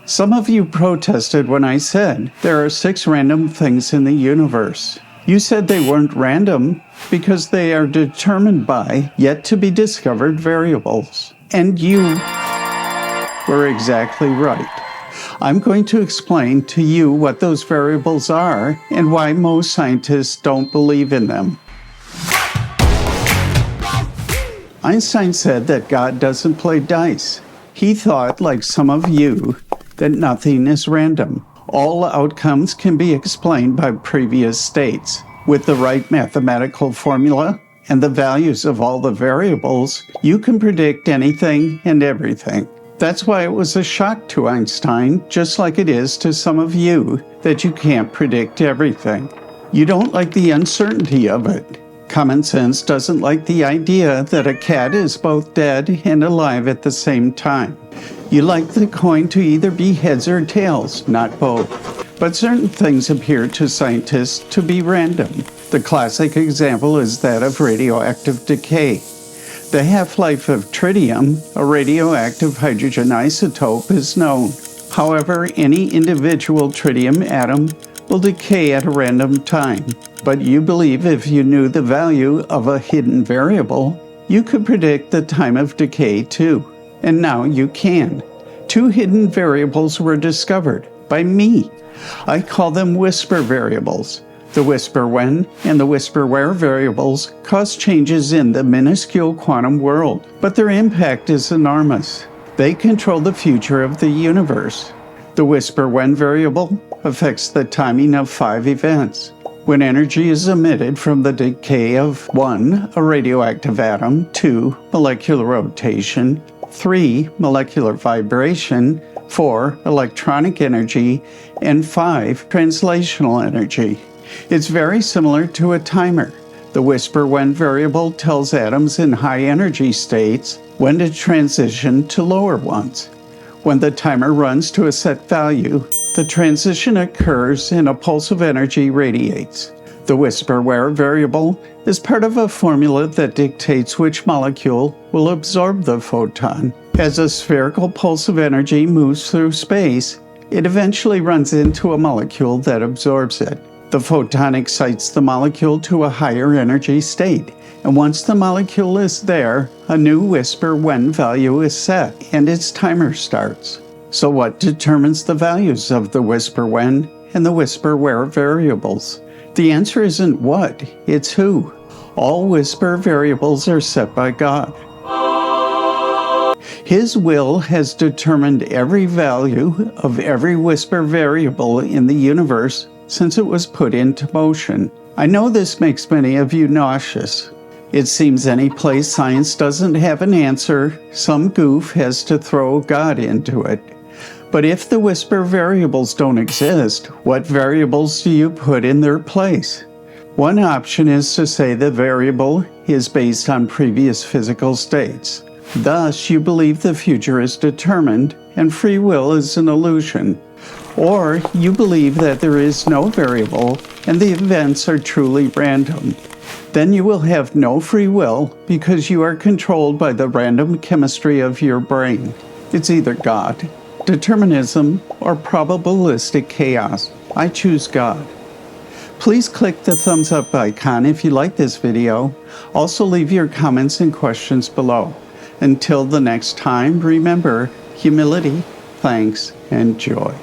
Some of you protested when I said there are 6 random things in the universe. You said they weren't random because they are determined by yet-to-be-discovered variables. And you were exactly right. I'm going to explain to you what those variables are and why most scientists don't believe in them. Einstein said that God doesn't play dice. He thought, like some of you, that nothing is random. All outcomes can be explained by previous states. With the right mathematical formula and the values of all the variables, you can predict anything and everything. That's why it was a shock to Einstein, just like it is to some of you, that you can't predict everything. You don't like the uncertainty of it. Common sense doesn't like the idea that a cat is both dead and alive at the same time. You like the coin to either be heads or tails, not both. But certain things appear to scientists to be random. The classic example is that of radioactive decay. The half-life of tritium, a radioactive hydrogen isotope, is known. However, any individual tritium atom will decay at a random time. But you believe if you knew the value of a hidden variable, you could predict the time of decay too. And now you can. 2 hidden variables were discovered by me. I call them whisper variables. The whisper when and the whisper where variables cause changes in the minuscule quantum world, but their impact is enormous. They control the future of the universe. The whisper when variable affects the timing of 5 events. When energy is emitted from the decay of 1, a radioactive atom, 2, molecular rotation, 3, molecular vibration, 4, electronic energy, and 5, translational energy. It's very similar to a timer. The whisper when variable tells atoms in high energy states when to transition to lower ones. When the timer runs to a set value, the transition occurs and a pulse of energy radiates. The whisper where variable is part of a formula that dictates which molecule will absorb the photon. As a spherical pulse of energy moves through space, it eventually runs into a molecule that absorbs it. The photon excites the molecule to a higher energy state, and once the molecule is there, a new whisper when value is set and its timer starts. So what determines the values of the whisper when and the whisper where variables? The answer isn't what, it's who. All whisper variables are set by God. His will has determined every value of every whisper variable in the universe since it was put into motion. I know this makes many of you nauseous. It seems any place science doesn't have an answer, some goof has to throw God into it. But if the whisper variables don't exist, what variables do you put in their place? One option is to say the variable is based on previous physical states. Thus, you believe the future is determined and free will is an illusion. Or you believe that there is no variable and the events are truly random. Then you will have no free will because you are controlled by the random chemistry of your brain. It's either God, determinism, or probabilistic chaos. I choose God. Please click the thumbs up icon if you like this video. Also leave your comments and questions below. Until the next time, remember humility, thanks, and joy.